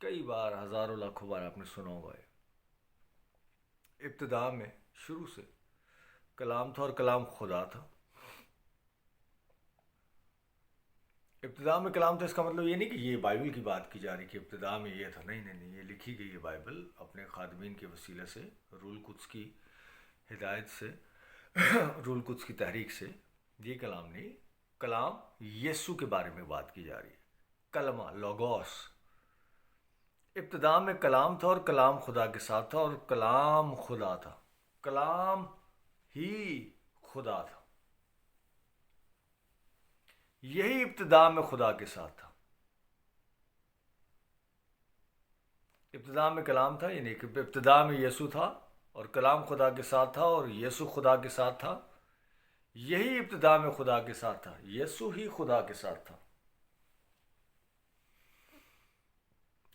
کئی بار، ہزاروں لاکھوں بار آپ نے سنا ہوگا ابتدا میں شروع سے کلام تھا اور کلام خدا تھا. ابتدا میں کلام تھا، اس کا مطلب یہ نہیں کہ یہ بائبل کی بات کی جا رہی کہ ابتدا میں یہ تھا. نہیں نہیں نہیں، یہ لکھی گئی ہے بائبل اپنے خادمین کے وسیلے سے، رول قدس کی ہدایت سے، رول قدس کی تحریک سے. یہ کلام نہیں، کلام یسوع کے بارے میں بات کی جا رہی ہے. کلمہ، لوگوس. ابتدا میں کلام تھا اور کلام خدا کے ساتھ تھا اور کلام خدا تھا. کلام ہی خدا تھا. یہی ابتدا میں خدا کے ساتھ تھا. ابتدا میں کلام تھا، یعنی کہ ابتدا میں یسوع تھا اور کلام خدا کے ساتھ تھا اور یسوع خدا کے ساتھ تھا. یہی ابتدا میں خدا کے ساتھ تھا، یسوع ہی خدا کے ساتھ تھا.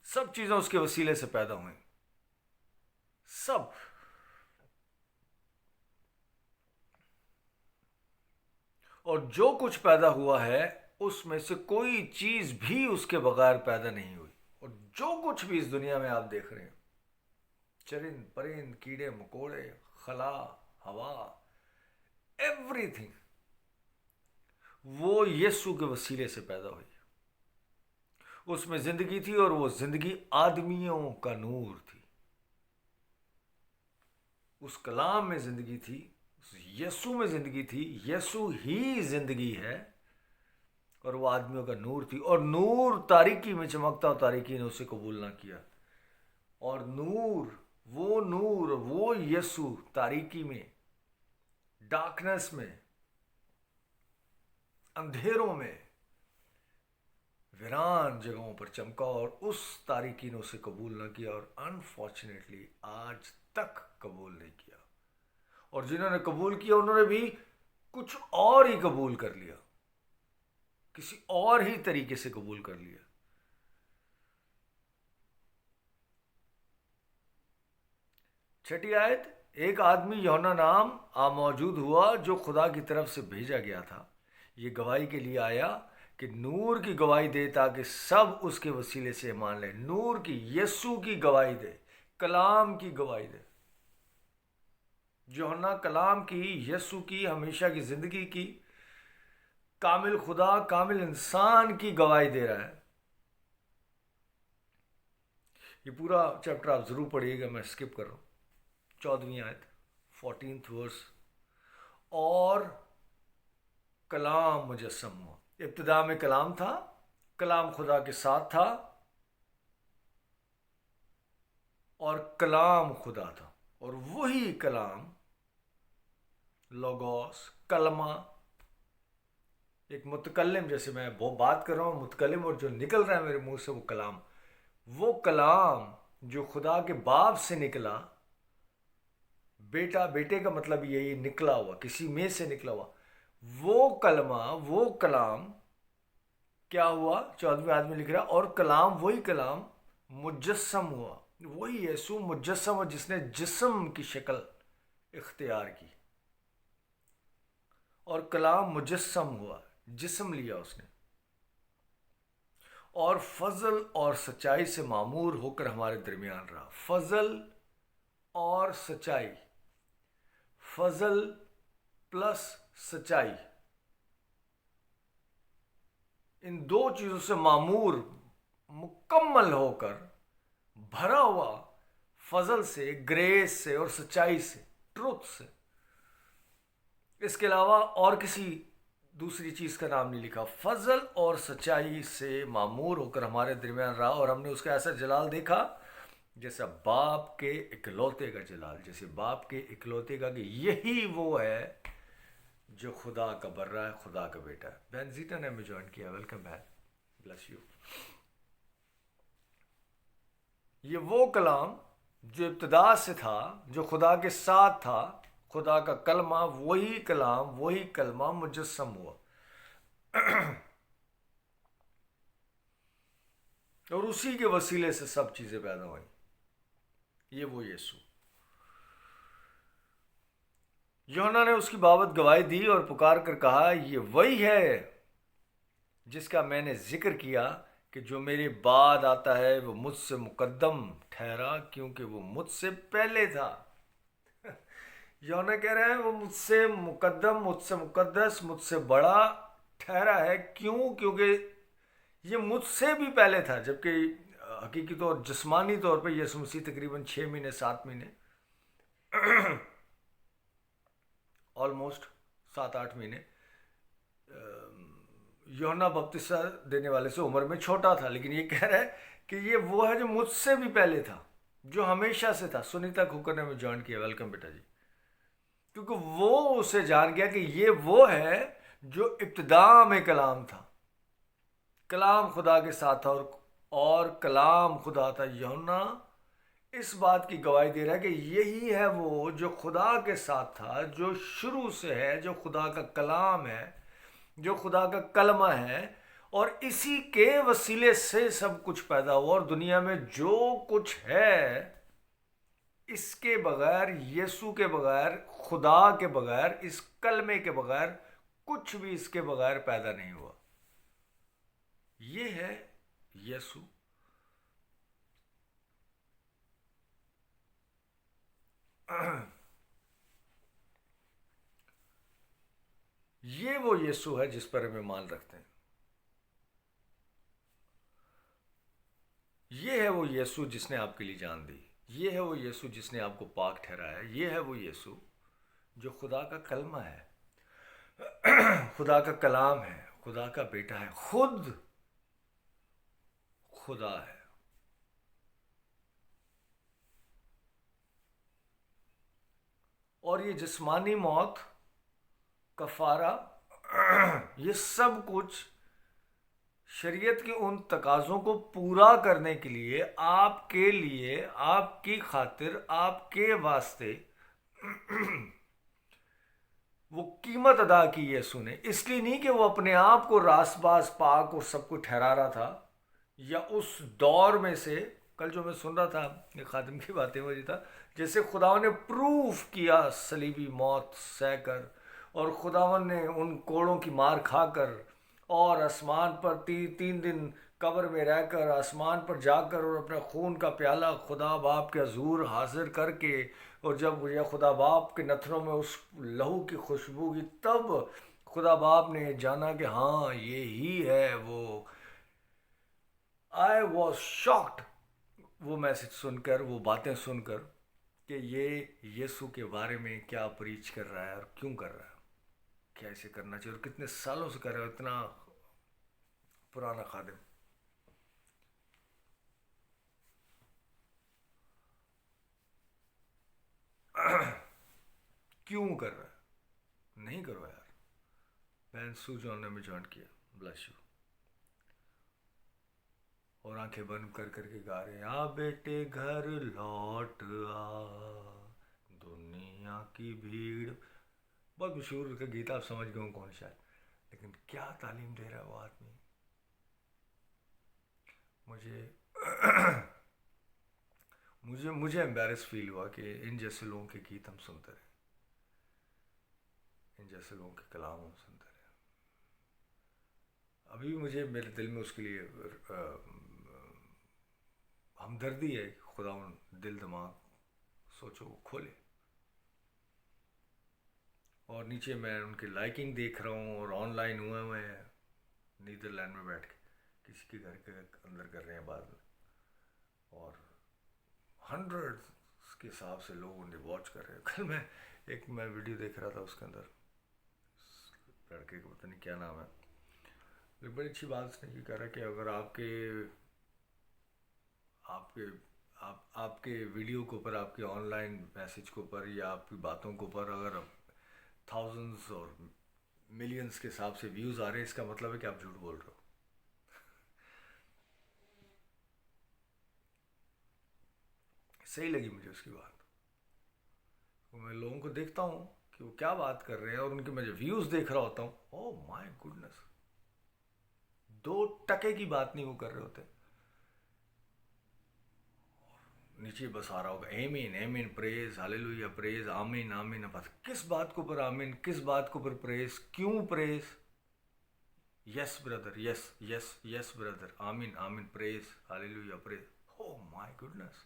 سب چیزیں اس کے وسیلے سے پیدا ہوئیں، سب. اور جو کچھ پیدا ہوا ہے اس میں سے کوئی چیز بھی اس کے بغیر پیدا نہیں ہوئی. اور جو کچھ بھی اس دنیا میں آپ دیکھ رہے ہیں، چرند پرند، کیڑے مکوڑے، خلا، ہوا، ایوری تھنگ، وہ یسوع کے وسیلے سے پیدا ہوئی. اس میں زندگی تھی اور وہ زندگی آدمیوں کا نور تھی. اس کلام میں زندگی تھی، یسوع میں زندگی تھی. یسوع ہی زندگی ہے اور وہ آدمیوں کا نور تھی. اور نور تاریکی میں چمکتا اور تاریکی نے اسے قبول نہ کیا. اور نور وہ یسوع تاریکی میں، ڈارکنس میں، اندھیروں میں، ویران جگہوں پر چمکا اور اس تاریکی نے اسے قبول نہ کیا اور انفارچونیٹلی آج تک قبول نہیں کیا. اور جنہوں نے قبول کیا انہوں نے بھی کچھ اور ہی قبول کر لیا، کسی اور ہی طریقے سے قبول کر لیا. چھٹی آیت، ایک آدمی یوحنا نام موجود ہوا جو خدا کی طرف سے بھیجا گیا تھا. یہ گواہی کے لیے آیا کہ نور کی گواہی دے تاکہ سب اس کے وسیلے سے مان لیں. نور کی، یسوع کی گواہی دے، کلام کی گواہی دے. یوحنا کلام کی، یسوع کی، ہمیشہ کی زندگی کی، کامل خدا کامل انسان کی گواہی دے رہا ہے. یہ پورا چیپٹر آپ ضرور پڑھیے گا، میں اسکپ کر رہا ہوں. 14ویں آیت، 14th ورس. اور کلام مجسم ہوا. ابتدا میں کلام تھا، کلام خدا کے ساتھ تھا اور کلام خدا تھا. اور وہی کلام، لوگوس، کلمہ، ایک متکلم، جیسے میں وہ بات کر رہا ہوں متکلم، اور جو نکل رہا ہے میرے منہ سے وہ کلام جو خدا کے باپ سے نکلا. بیٹے کا مطلب یہی، نکلا ہوا، کسی میں سے نکلا ہوا. وہ کلمہ، وہ کلام کیا ہوا؟ 14ویں آدمی لکھ رہا، اور کلام، وہی کلام مجسم ہوا. وہی یسوع مجسم ہوا جس نے جسم کی شکل اختیار کی. اور کلام مجسم ہوا، جسم لیا اس نے، اور فضل اور سچائی سے معمور ہو کر ہمارے درمیان رہا. فضل اور سچائی، فضل پلس سچائی، ان دو چیزوں سے معمور، مکمل ہو کر، بھرا ہوا، فضل سے، گریس سے اور سچائی سے، ٹروتھ سے. اس کے علاوہ اور کسی دوسری چیز کا نام نہیں لکھا. فضل اور سچائی سے معمور ہو کر ہمارے درمیان رہا، اور ہم نے اس کا ایسا جلال دیکھا جیسا باپ کے اکلوتے کا جلال، جیسے باپ کے اکلوتے کا، کہ یہی وہ ہے جو خدا کا برا ہے، خدا کا بیٹا ہے. بین زیٹا نے ہمیں جوائن کیا، ویلکم بیک، بلیس یو. یہ وہ کلام جو ابتدا سے تھا، جو خدا کے ساتھ تھا، خدا کا کلمہ، وہی کلام، وہی کلمہ مجسم ہوا. اور اسی کے وسیلے سے سب چیزیں پیدا ہوئیں. یہ وہ یسوع. یوحنا نے اس کی بابت گواہی دی اور پکار کر کہا، یہ وہی ہے جس کا میں نے ذکر کیا کہ جو میرے بعد آتا ہے وہ مجھ سے مقدم ٹھہرا کیونکہ وہ مجھ سے پہلے تھا. یونا کہہ رہے ہیں وہ مجھ سے مقدم، مجھ سے مقدس، مجھ سے بڑا ٹھہرا ہے. کیوں؟ کیونکہ یہ مجھ سے بھی پہلے تھا. جبکہ حقیقی طور جسمانی طور پہ یسوع مسیح تقریباً 6 مہینے 7 مہینے آلموسٹ 7 8 مہینے یوحنا بپتسمہ دینے والے سے عمر میں چھوٹا تھا. لیکن یہ کہہ رہا ہے کہ یہ وہ ہے جو مجھ سے بھی پہلے تھا، جو ہمیشہ سے تھا. سنیتا کھوکر نے ہمیں جوائن کیا، ویلکم بیٹا جی. کیونکہ وہ اسے جان گیا کہ یہ وہ ہے جو ابتدا میں کلام تھا، کلام خدا کے ساتھ تھا اور کلام خدا تھا. یوحنا اس بات کی گواہی دے رہا ہے کہ یہی ہے وہ جو خدا کے ساتھ تھا، جو شروع سے ہے، جو خدا کا کلام ہے، جو خدا کا کلمہ ہے، اور اسی کے وسیلے سے سب کچھ پیدا ہوا. اور دنیا میں جو کچھ ہے اس کے بغیر، یسوع کے بغیر، خدا کے بغیر، اس کلمے کے بغیر، کچھ بھی اس کے بغیر پیدا نہیں ہوا. یہ ہے یسوع. یہ وہ یسوع ہے جس پر ہم ایمان رکھتے ہیں. یہ ہے وہ یسوع جس نے آپ کے لیے جان دی. یہ ہے وہ یسوع جس نے آپ کو پاک ٹھہرایا. یہ ہے وہ یسوع جو خدا کا کلمہ ہے، خدا کا کلام ہے، خدا کا بیٹا ہے، خود خدا ہے. اور یہ جسمانی موت، کفارہ، یہ سب کچھ شریعت کے ان تقاضوں کو پورا کرنے کے لیے، آپ کے لیے، آپ کی خاطر، آپ کے واسطے وہ قیمت ادا کی یسوع نے. اس لیے نہیں کہ وہ اپنے آپ کو راست باز، پاک اور سب کو ٹھہرا رہا تھا، یا اس دور میں سے. کل جو میں سن رہا تھا ایک خادم کی باتیں، وہ یہ تھا جیسے خداوند نے پروف کیا صلیبی موت سہ کر، اور خداوند نے ان کوڑوں کی مار کھا کر، اور آسمان پر 3 دن قبر میں رہ کر، آسمان پر جا کر، اور اپنا خون کا پیالہ خدا باپ کے حضور حاضر کر کے، اور جب یہ خدا باپ کے نتھنوں میں اس لہو کی خوشبو کی، تب خدا باپ نے جانا کہ ہاں یہی ہے وہ. آئی واز شاکڈ وہ میسج سن کر، وہ باتیں سن کر، کہ یہ یسوع کے بارے میں کیا پریچ کر رہا ہے اور کیوں کر رہا ہے، کیا اسے کرنا چاہیے، اور کتنے سالوں سے کر رہا ہے. اتنا پرانا خادم. کیوں کر رہا ہے؟ نہیں کرو یار. بہن سو جان نے ہمیں جوائن کیا، بلش یو. اور آنکھیں بند کر کر کے گا رہے ہیں، آ بیٹے گھر لوٹ آ، دنیا کی بھیڑ. بہت مشہور کا گیت، آپ سمجھ گئے ہوں کون شاید. لیکن کیا تعلیم دے رہا ہے وہ آدمی. مجھے امبیرس فیل ہوا کہ ان جیسے لوگوں کے گیت ہم سنتے رہے، ان جیسے لوگوں کے کلام ہم سنتے رہے. ابھی مجھے میرے دل میں اس کے لیے ہمدردی ہے. خدا ان دل دماغ سوچو وہ کھولے. اور نیچے میں ان کی لائکنگ دیکھ رہا ہوں، اور آن لائن ہوئے ہیں نیدرلینڈ میں بیٹھ کے، کسی کے گھر کے اندر کر رہے ہیں بعد میں، اور 100 کے حساب سے لوگ انہیں واچ کر رہے ہیں. کل میں ویڈیو دیکھ رہا تھا، اس کے اندر لڑکے کو پتہ نہیں کیا نام ہے، لیکن بڑی اچھی بات اس نے یہ کہہ رہا کہ اگر آپ کے ویڈیو کے اوپر، آپ کے آن لائن میسج کے اوپر، یا آپ کی باتوں کے اوپر اگر تھاؤزنڈز اور ملینز کے حساب سے ویوز آ رہے ہیں، اس کا مطلب ہے کہ آپ جھوٹ بول رہے ہو. صحیح لگی مجھے اس کی بات. میں لوگوں کو دیکھتا ہوں کہ وہ کیا بات کر رہے ہیں، اور ان کے میں جو ویوز دیکھ رہا ہوتا ہوں، او مائی گڈنس، 2 ٹکے کی بات نہیں وہ کر رہے ہوتے. نیچے بس آ رہا ہوگا ایمین ایمین، پریز ہاللویا، پریز آمین آمین. بس کس بات کو پر آمین، کس بات کو پر پریز، کیوں پریز. Yes, brother. Yes, yes, yes, brother. Amen, amen. Praise. Hallelujah. Praise. Oh my goodness.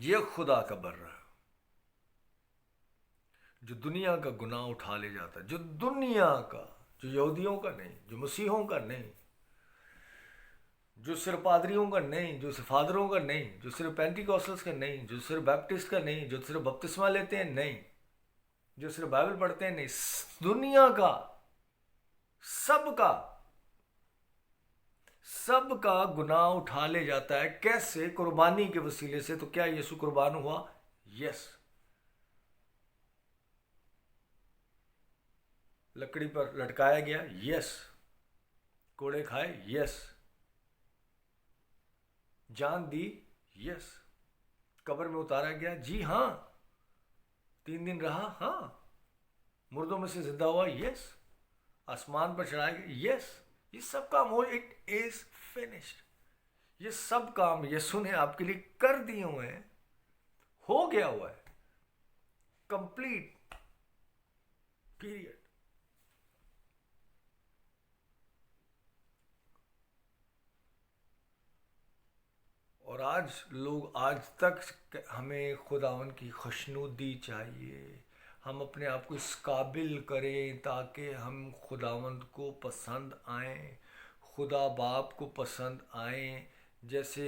یہ خدا کا بر رہا جو دنیا کا گناہ اٹھا لے جاتا ہے، جو دنیا کا، جو یہودیوں کا نہیں، جو مسیحوں کا نہیں، جو صرف پادریوں کا نہیں، جو صرف فادروں کا نہیں، جو صرف پینٹیکوسٹلز کا نہیں، جو صرف بیپٹسٹ کا نہیں، جو صرف بپتسمہ لیتے ہیں نہیں، جو صرف بائبل پڑھتے ہیں نہیں، دنیا کا، سب کا، سب کا گناہ اٹھا لے جاتا ہے۔ کیسے؟ قربانی کے وسیلے سے۔ تو کیا یسوع قربان ہوا؟ یس۔ لکڑی پر لٹکایا گیا؟ یس۔ کوڑے کھائے؟ یس۔ جان دی؟ یس۔ قبر میں اتارا گیا؟ جی ہاں۔ 3 دن رہا؟ ہاں۔ مردوں میں سے زندہ ہوا؟ یس۔ آسمان پر چڑھایا گیا؟ یس۔ یہ سب کام ہو، اٹ از فنشڈ۔ یہ سب کام یسوع نے آپ کے لیے کر دیے ہوئے ہیں، ہو گیا ہوا ہے، کمپلیٹ، پیریڈ۔ اور آج تک ہمیں خداوند کی خوشنودی چاہیے، ہم اپنے آپ کو اس قابل کریں تاکہ ہم خداوند کو پسند آئیں، خدا باپ کو پسند آئیں۔ جیسے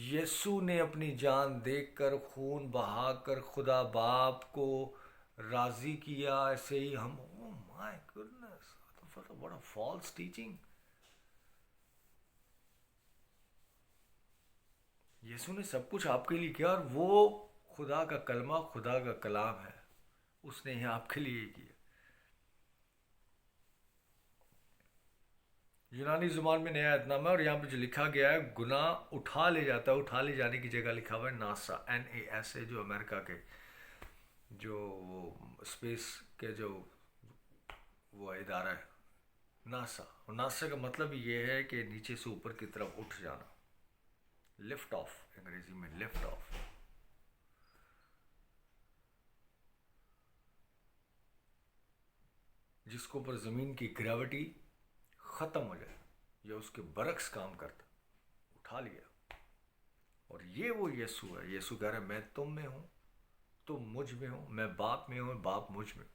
یسوع نے اپنی جان دے کر، خون بہا کر خدا باپ کو راضی کیا، ایسے ہی ہم، oh my goodness, what a false teaching. یسوع نے سب کچھ آپ کے لیے کیا، اور وہ خدا کا کلمہ، خدا کا کلام ہے، اس نے ہی آپ کے لیے کیا۔ یونانی زبان میں نیا عہد نامہ، اور یہاں پہ جو لکھا گیا ہے گناہ اٹھا لے جاتا ہے، اٹھا لے جانے کی جگہ لکھا ہوا ہے ناسا، NASA، جو امریکہ کے جو اسپیس کے جو وہ ادارہ ہے، ناسا۔ اور ناسا کا مطلب یہ ہے کہ نیچے سے اوپر کی طرف اٹھ جانا، لفٹ آف، انگریزی میں لفٹ آف۔ جس کو اوپر زمین کی گریوٹی ختم ہو جائے یا اس کے برعکس کام کرتا، اٹھا لیا۔ اور یہ وہ یسوع ہے۔ یسوع کہہ رہا ہے میں تم میں ہوں، تم مجھ میں ہوں، میں باپ میں ہوں، باپ مجھ میں۔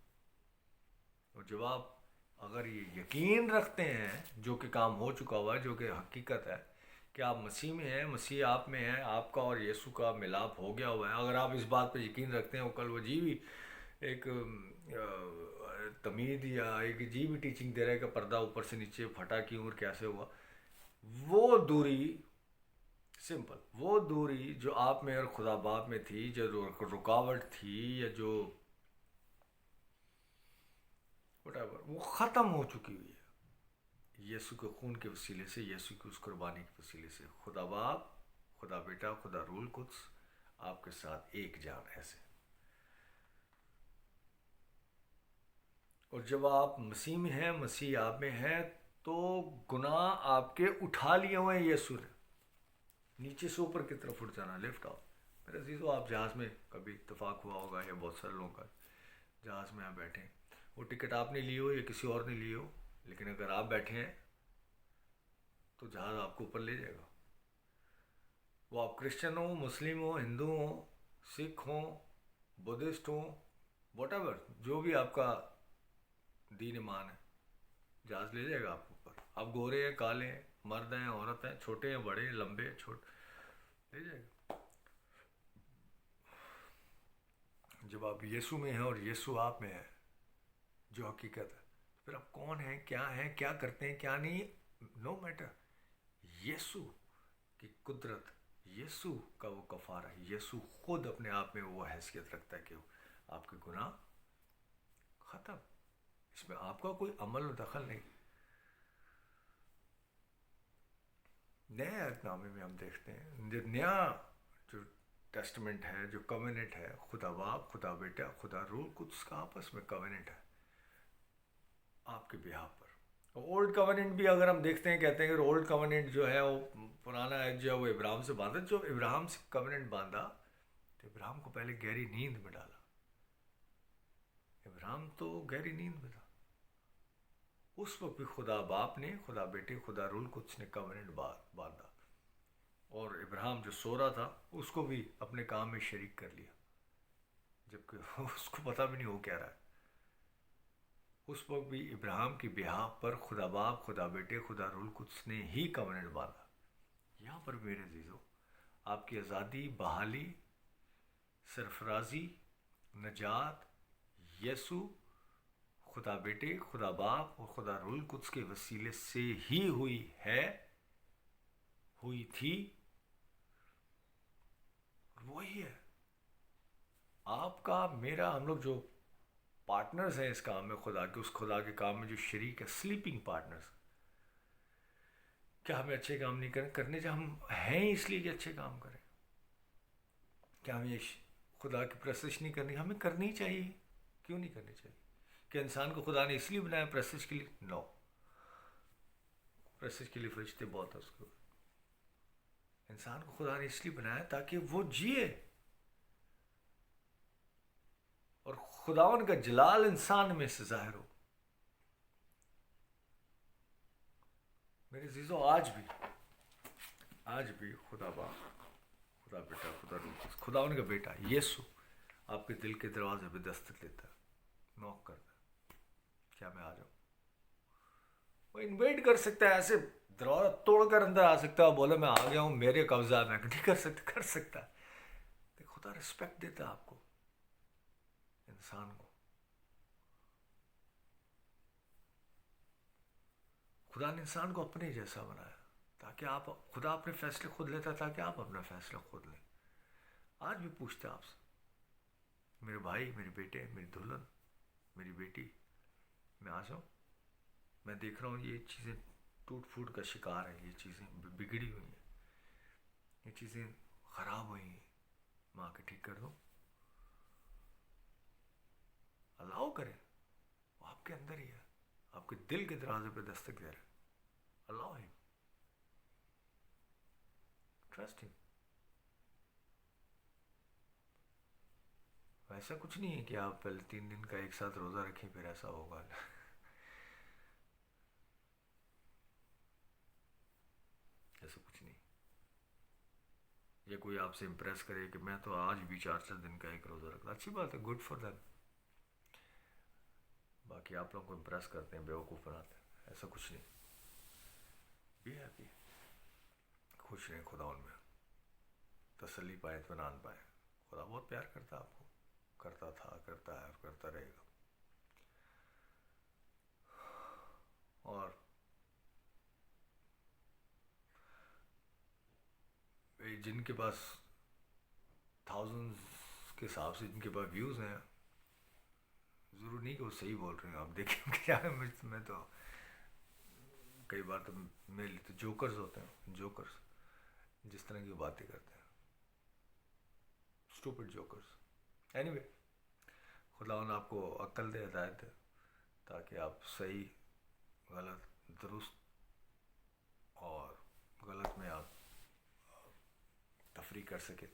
اور جب آپ اگر یہ یقین رکھتے ہیں، جو کہ کام ہو چکا ہوا ہے، جو کہ حقیقت ہے کہ آپ مسیح میں ہیں، مسیح آپ میں ہے، آپ کا اور یسوع کا ملاپ ہو گیا ہوا ہے، اگر آپ اس بات پہ یقین رکھتے ہیں، وہ کل وجیب ہی ایک تمید یا ایک عجیب ٹیچنگ دے رہا ہے کہ پردہ اوپر سے نیچے پھٹا کیوں اور کیسے ہوا، وہ دوری، سمپل، وہ دوری جو آپ میں اور خدا باپ میں تھی، جو رکاوٹ تھی یا جو وہ ختم ہو چکی ہوئی ہے یسوع کے خون کے وسیلے سے، یسوع کی اس قربانی کے وسیلے سے۔ خدا باپ، خدا بیٹا، خدا روح القدس آپ کے ساتھ ایک جان ایسے۔ اور جب آپ مسیح میں ہیں، مسیح آپ میں ہے، تو گناہ آپ کے اٹھا لیے ہوئے ہیں یسوع نے، نیچے سے اوپر کی طرف اٹھ جانا، لفٹ آف۔ میرے عزیزو، آپ جہاز میں کبھی اتفاق ہوا ہوگا یا بہت سارے لوگوں کا، جہاز میں آپ بیٹھے، وہ ٹکٹ آپ نے لی ہو یا کسی اور نے لی ہو، لیکن اگر آپ بیٹھے ہیں تو جہاز آپ کو اوپر لے جائے گا۔ وہ آپ کرسچن ہوں، مسلم ہوں، ہندو ہوں، سکھ ہوں، بدھسٹ ہوں، واٹ ایور، جو بھی آپ کا دین ایمان ہے، جہاز لے جائے گا آپ کو اوپر۔ آپ گورے ہیں، کالے ہیں، مرد ہیں، عورت ہیں، چھوٹے ہیں، بڑے ہیں، لمبے، چھوٹے، لے جائے گا۔ جب آپ یسوع میں ہیں اور یسوع آپ میں ہے، جو حقیقت ہے، پھر آپ کون ہیں، کیا کرتے ہیں، کیا نہیں، نو میٹر۔ یسوع کی قدرت، یسوع کا وہ کفارہ، یسوع خود اپنے آپ میں وہ حیثیت رکھتا ہے کہ آپ کے گناہ ختم، اس میں آپ کا کوئی عمل و دخل نہیں۔ نئے عہد نامے میں ہم دیکھتے ہیں، نیا جو ٹیسٹمنٹ ہے، جو کویننٹ ہے، خدا باپ، خدا بیٹا، خدا روح القدس کا آپس میں کویننٹ ہے آپ کے بیہاف پر۔ اولڈ کویننٹ بھی اگر ہم دیکھتے ہیں، کہتے ہیں کہ اولڈ کویننٹ جو ہے، وہ پرانا عہد جو ہے وہ ابراہیم سے باندھا، جو ابراہیم سے کویننٹ باندھا تو ابراہیم کو پہلے گہری نیند میں ڈالا۔ ابراہیم تو گہری نیند میں تھا، اس وقت بھی خدا باپ نے، خدا بیٹے، خدا روح القدس نے کویننٹ باندھا۔ اور ابراہیم جو سو رہا تھا اس کو بھی اپنے کام میں شریک کر لیا، جبکہ اس کو پتہ بھی نہیں ہو کیا رہا ہے۔ اس وقت بھی ابراہیم کی بیہاف پر خدا باپ، خدا بیٹے، خدا روح القدس نے ہی کوننٹ باندھا۔ یہاں پر میرے عزیزو، آپ کی آزادی، بحالی، سرفرازی، نجات یسوع، خدا بیٹے، خدا باپ اور خدا روح القدس کے وسیلے سے ہی ہوئی ہے، ہوئی تھی، اور وہی ہے۔ آپ کا، میرا، ہم لوگ جو پارٹنرز ہیں اس کام میں، خدا کے، اس خدا کے کام میں جو شریک ہے، سلیپنگ پارٹنرز، کیا ہمیں اچھے کام نہیں کرنے چاہیے؟ ہم ہیں اس لیے کہ اچھے کام کریں۔ کیا ہمیں خدا کی پرستش نہیں کرنی؟ ہمیں کرنی چاہیے۔ کیوں نہیں کرنی چاہیے؟ کہ انسان کو خدا نے اس لیے بنایا پرستش کے لیے؟ نو، پرستش کے لیے فرشتے بہت ہے اس کو۔ انسان کو خدا نے اس لیے بنایا تاکہ وہ جیے، اور خداوند کا جلال انسان میں سے ظاہر ہو۔ میرے عزیزو، آج بھی خدا باپ، خدا بیٹا، خدا روح القدس، خداوند کا بیٹا یسوع آپ کے دل کے دروازے پہ دستک لیتا ہے، نوک کرتا ہے، کیا میں آ جاؤں؟ وہ انوائٹ کر سکتا ہے، ایسے دروازہ توڑ کر اندر آ سکتا ہے، بولے میں آ گیا ہوں، میرے قبضہ میں نہیں کر سکتا، کر سکتا ہے۔ خدا رسپیکٹ دیتا ہے آپ کو، انسان کو۔ خدا نے انسان کو اپنے جیسا بنایا تاکہ آپ، خدا اپنے فیصلے خود لیتا تاکہ آپ اپنا فیصلہ خود لیں۔ آج بھی پوچھتے آپ سے، میرے بھائی، میرے بیٹے، میری دلہن، میری بیٹی، میں آ جاؤں؟ میں دیکھ رہا ہوں یہ چیزیں ٹوٹ پھوٹ کا شکار ہیں، یہ چیزیں بگڑی ہوئی ہیں، یہ چیزیں خراب ہوئی ہیں، میں آ کے ٹھیک کر دوں؟ الاؤ کریں، وہ آپ کے اندر ہی ہے، آپ کے دل کے دروازے پہ دستک دے رہے ہیں۔ الاؤ ہم، ٹرسٹ ہم۔ ایسا کچھ نہیں ہے کہ آپ پہلے 3 دن کا ایک ساتھ روزہ رکھیں پھر ایسا ہوگا، ایسا کچھ نہیں۔ یا کوئی آپ سے امپریس کرے کہ میں تو آج بھی 4 دن کا ایک روزہ رکھتا، اچھی بات ہے، گڈ فار دیم۔ باقی آپ لوگوں کو امپریس کرتے ہیں، بیوقوف بناتے ہیں، ایسا کچھ نہیں۔ بی ہیپی، خوش رہیں خدا ان میں، تسلی پائیں، اطمینان پائیں۔ خدا بہت پیار کرتا ہے آپ کو، کرتا تھا، کرتا ہے اور کرتا رہے گا۔ اور جن کے پاس تھاؤزنڈز کے حساب سے جن کے پاس ویوز ہیں، ضرور نہیں کہ وہ صحیح بول رہے ہیں، آپ دیکھیں کیا ہے، میں تو کئی بار تو میرے لیے تو جوکرز ہوتے ہیں، جوکرز، جس طرح کی باتیں کرتے ہیں، اسٹوپڈ جوکرز۔ اینی وے، خداوند آپ کو عقل دے، ہدایت دے، تاکہ آپ صحیح، غلط، درست اور غلط میں آپ تفریق کر سکیں۔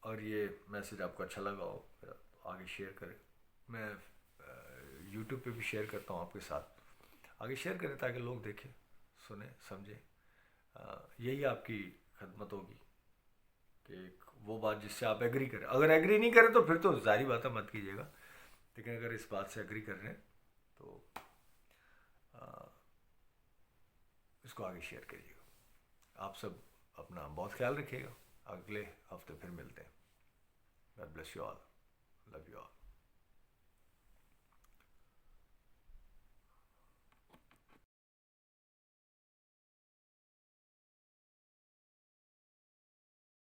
اور یہ میسیج آپ کو اچھا لگا ہو پھر آگے شیئر کریں۔ میں یوٹیوب پہ بھی شیئر کرتا ہوں آپ کے ساتھ، آگے شیئر کریں تاکہ لوگ دیکھیں، سنیں، سمجھیں۔ یہی آپ کی خدمت ہوگی کہ وہ بات جس سے آپ ایگری کریں۔ اگر ایگری نہیں کریں تو پھر تو ظاہری بات ہے مت کیجیے گا، لیکن اگر اس بات سے ایگری کر رہے ہیں تو اس کو آگے شیئر کریے گا۔ آپ سب اپنا بہت خیال رکھیے گا، اگلے ہفتے پھر ملتے ہیں۔ God bless you all. Love you all.